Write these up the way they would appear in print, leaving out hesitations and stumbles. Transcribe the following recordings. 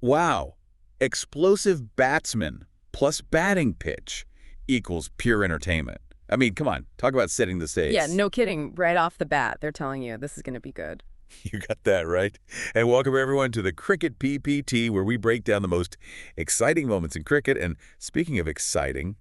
Wow. Explosive batsman plus batting pitch equals pure entertainment. I mean, come on, talk about setting the Yeah, stakes. no kidding. Right off the bat, they're telling you this is going to be good. You got that right. And welcome everyone to the Cricket PPT, where we break down the most exciting moments in cricket. And speaking of exciting,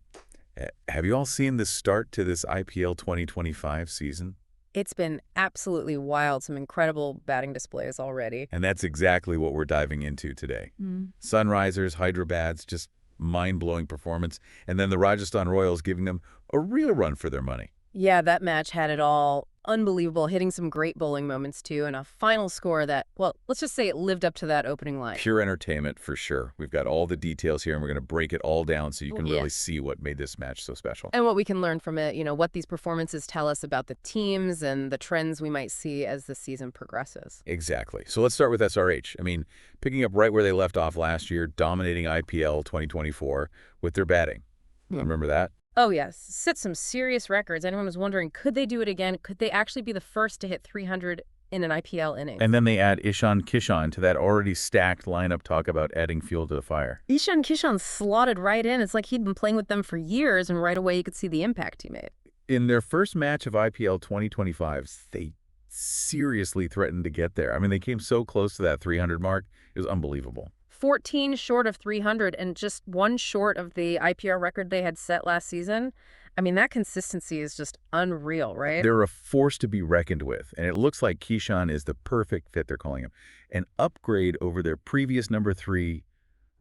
have you all seen the start to this IPL 2025 season? It's been absolutely wild. Some incredible batting displays already. And that's exactly what we're diving into today. Mm. Sunrisers, Hyderabad's just mind-blowing performance, and then the Rajasthan Royals giving them a real run for their money. Yeah, that match had it all. Unbelievable, hitting some great bowling moments too, and a final score that, well, let's just say it lived up to that opening line. Pure entertainment for sure. We've got all the details here, and we're going to break it all down so you can really see what made this match so special. And what we can learn from it, what these performances tell us about the teams and the trends we might see as the season progresses. Exactly. So let's start with SRH. I mean, picking up right where they left off last year, dominating IPL 2024 with their batting. Remember that? Oh, yes. Set some serious records. Anyone was wondering, could they do it again? Could they actually be the first to hit 300 in an IPL inning? And then they add Ishan Kishan to that already stacked lineup. Talk about adding fuel to the fire. Ishan Kishan slotted right in. It's like he'd been playing with them for years, and right away you could see the impact he made. In their first match of IPL 2025, they seriously threatened to get there. I mean, they came so close to that 300 mark. It was unbelievable. 14 short of 300 and just one short of the IPL record they had set last season. I mean, that consistency is just unreal, right? They're a force to be reckoned with, and it looks like Kishan is the perfect fit, they're calling him. An upgrade over their previous number 3,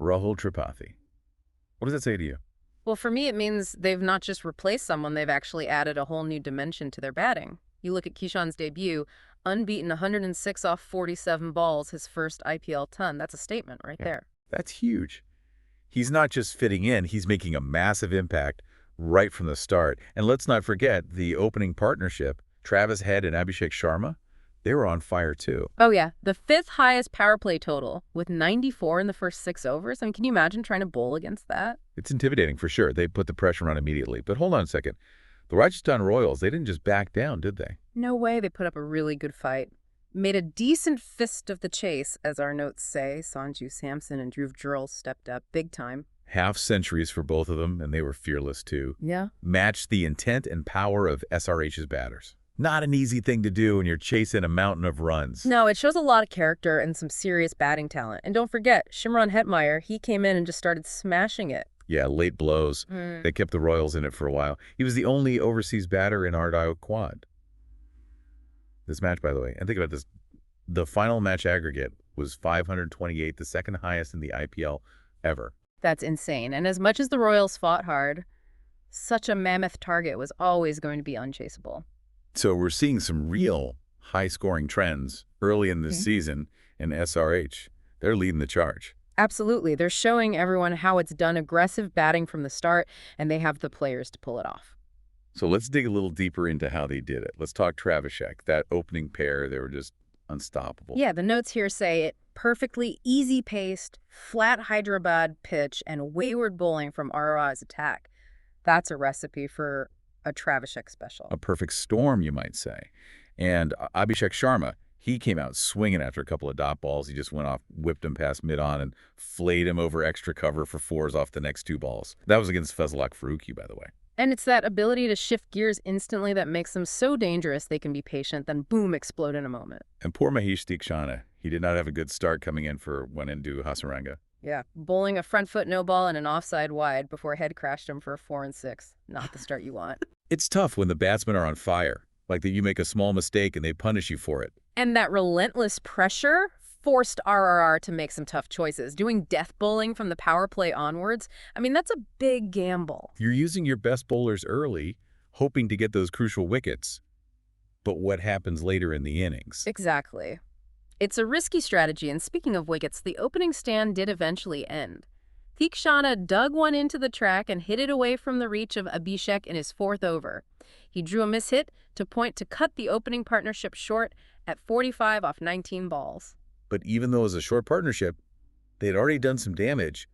Rahul Tripathi. What does that say to you? Well, for me, it means they've not just replaced someone, they've actually added a whole new dimension to their batting. You look at Kishan's debut, unbeaten 106 off 47 balls, his first IPL ton. That's a statement right there. That's huge. He's not just fitting in, he's making a massive impact right from the start. And let's not forget the opening partnership, Travis Head and Abhishek Sharma. They were on fire too. Oh, yeah. The 5th highest power play total with 94 in the first 6 overs. I mean, can you imagine trying to bowl against that? It's intimidating for sure. They put the pressure on immediately. But hold on a second. The Rajasthan Royals, they didn't just back down, did they? No way. They put up a really good fight. Made a decent fist of the chase, as our notes say. Sanju, Samson, and Dhruv Jurel stepped up big time. Half centuries for both of them, and they were fearless too. Yeah. Matched the intent and power of SRH's batters. Not an easy thing to do when you're chasing a mountain of runs. No, it shows a lot of character and some serious batting talent. And don't forget, Shimron Hetmeyer, he came in and just started smashing it. Yeah, late blows. They kept the Royals in it for a while. He was the only overseas batter in our quad. This match, by the way, and think about this, the final match aggregate was 528, the second highest in the IPL ever. That's insane. And as much as the Royals fought hard, such a mammoth target was always going to be unchaseable. So we're seeing some real high-scoring trends early in this season in SRH. They're leading the charge. Absolutely. They're showing everyone how it's done, aggressive batting from the start, and they have the players to pull it off. So let's dig a little deeper into how they did it. Let's talk Abhishek. That opening pair, they were just unstoppable. Yeah, the notes here say it perfectly easy-paced, flat Hyderabad pitch, and wayward bowling from ROI's attack. That's a recipe for a Abhishek special. A perfect storm, you might say. And Abhishek Sharma, he came out swinging after a couple of dot balls. He just went off, whipped him past mid-on, and flayed him over extra cover for 4s off the next 2 balls. That was against Fazlak Faruqi, by the way. And it's that ability to shift gears instantly that makes them so dangerous they can be patient, then boom, explode in a moment. And poor Mahesh Deekshana, he did not have a good start coming in for Wanendu Hasaranga. Yeah, bowling a front foot no ball and an offside wide before Head crashed him for a 4 and 6. Not the start you want. It's tough when the batsmen are on fire, like that you make a small mistake and they punish you for it. And that relentless pressure forced RRR to make some tough choices. Doing death bowling from the power play onwards, I mean, that's a big gamble. You're using your best bowlers early, hoping to get those crucial wickets. But what happens later in the innings? Exactly. It's a risky strategy, and speaking of wickets, the opening stand did eventually end. Theekshana dug one into the track and hit it away from the reach of Abhishek in his 4th over. He drew a mishit to point to cut the opening partnership short at 45 off 19 balls. But even though it was a short partnership, they had already done some damage,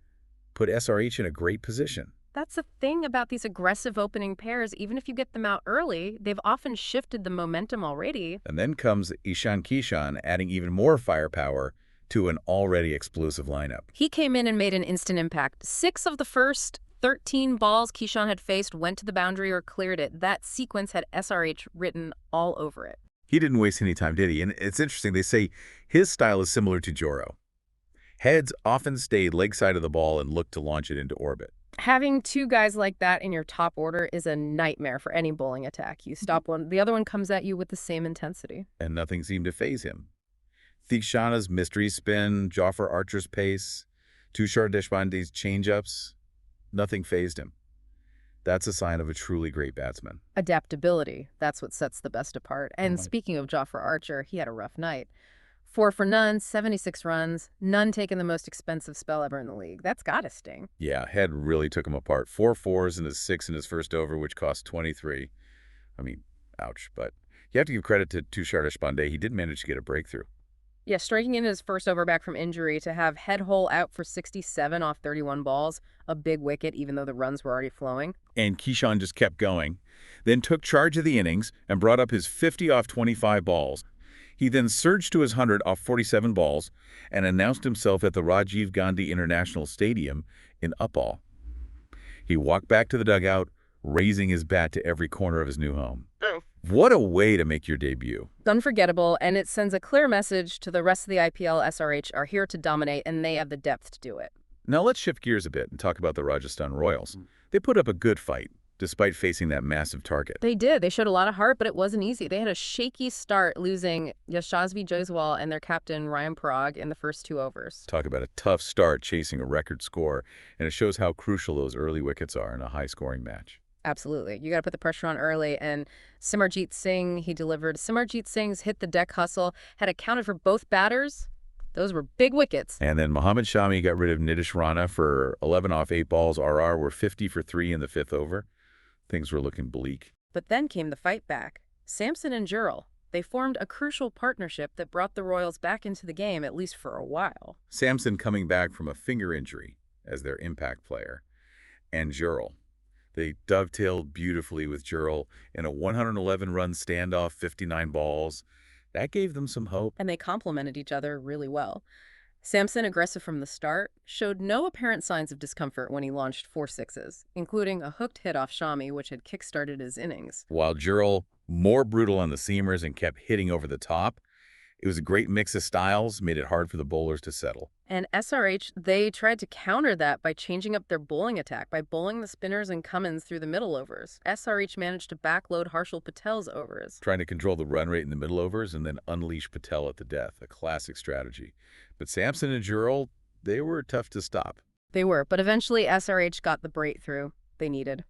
put SRH in a great position. That's the thing about these aggressive opening pairs. Even if you get them out early, they've often shifted the momentum already. And then comes Ishan Kishan, adding even more firepower to an already explosive lineup. He came in and made an instant impact. 6 of the first 13 balls Kishan had faced went to the boundary or cleared it. That sequence had SRH written all over it. He didn't waste any time, did he? And it's interesting, they say his style is similar to Jurel. Heads often stayed leg side of the ball and looked to launch it into orbit. Having 2 guys like that in your top order is a nightmare for any bowling attack. You stop one, the other one comes at you with the same intensity. And nothing seemed to faze him. Theekshana's mystery spin, Joffer Archer's pace, Tushar Deshpande's changeups, nothing fazed him. That's a sign of a truly great batsman. Adaptability, that's what sets the best apart. And speaking of Joffer Archer, he had a rough night. 4 for none, 76 runs, none taking the most expensive spell ever in the league. That's gotta sting. Yeah, Head really took him apart. 4 fours and a 6 in his first over, which cost 23. I mean, ouch. But you have to give credit to Tushar Deshpande. He did manage to get a breakthrough. Yeah, striking in his first over back from injury to have Head hole out for 67 off 31 balls, a big wicket even though the runs were already flowing. And Kishan just kept going, then took charge of the innings and brought up his 50 off 25 balls. He then surged to his 100 off 47 balls and announced himself at the Rajiv Gandhi International Stadium in Uppal. He walked back to the dugout, raising his bat to every corner of his new home. What a way to make your debut. Unforgettable, and it sends a clear message to the rest of the IPL. SRH are here to dominate, and they have the depth to do it. Now let's shift gears a bit and talk about the Rajasthan Royals. They put up a good fight, despite facing that massive target. They did. They showed a lot of heart, but it wasn't easy. They had a shaky start, losing Yashasvi Jaiswal and their captain Ryan Parag in the first 2 overs. Talk about a tough start chasing a record score, and it shows how crucial those early wickets are in a high-scoring match. Absolutely. You got to put the pressure on early, and Simarjeet Singh, he delivered. Simarjeet Singh's hit the deck hustle, had accounted for both batters. Those were big wickets. And then Mohammad Shami got rid of Nitish Rana for 11 off 8 balls. RR were 50 for 3 in the 5th over. Things were looking bleak. But then came the fight back. Samson and Jurel, they formed a crucial partnership that brought the Royals back into the game, at least for a while. Samson coming back from a finger injury as their impact player. And Jurel. They dovetailed beautifully with Jurel in a 111-run standoff, 59 balls. That gave them some hope. And they complemented each other really well. Samson, aggressive from the start, showed no apparent signs of discomfort when he launched 4 sixes, including a hooked hit off Shami, which had kick-started his innings. While Jurel, more brutal on the seamers and kept hitting over the top, it was a great mix of styles, made it hard for the bowlers to settle. And SRH, they tried to counter that by changing up their bowling attack, by bowling the spinners and Cummins through the middle overs. SRH managed to backload Harshal Patel's overs. Trying to control the run rate in the middle overs and then unleash Patel at the death, a classic strategy. But Samson and Jurel, they were tough to stop. They were, but eventually SRH got the breakthrough they needed.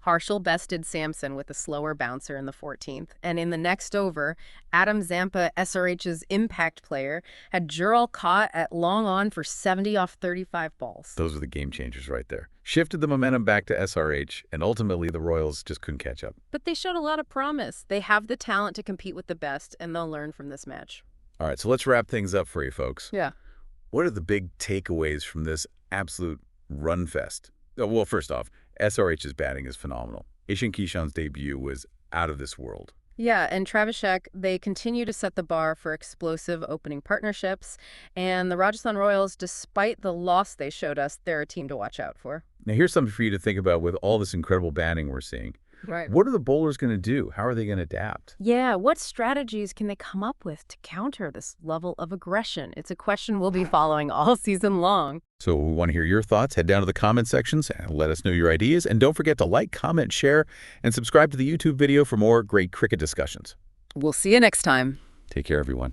Harshal bested Samson with a slower bouncer in the 14th, and in the next over, Adam Zampa, SRH's impact player, had Jurel caught at long on for 70 off 35 balls. Those were the game changers right there. Shifted the momentum back to SRH, and ultimately the Royals just couldn't catch up. But they showed a lot of promise. They have the talent to compete with the best, and they'll learn from this match. All right, so let's wrap things up for you folks. Yeah. What are the big takeaways from this absolute run fest? Well, first off, SRH's batting is phenomenal. Ishan Kishan's debut was out of this world. Yeah, and Abhishek, they continue to set the bar for explosive opening partnerships. And the Rajasthan Royals, despite the loss they showed us, they're a team to watch out for. Now, here's something for you to think about with all this incredible batting we're seeing. Right. What are the bowlers going to do? How are they going to adapt? Yeah, what strategies can they come up with to counter this level of aggression? It's a question we'll be following all season long. So we want to hear your thoughts. Head down to the comment sections and let us know your ideas. And don't forget to like, comment, share, and subscribe to the YouTube video for more great cricket discussions. We'll see you next time. Take care, everyone.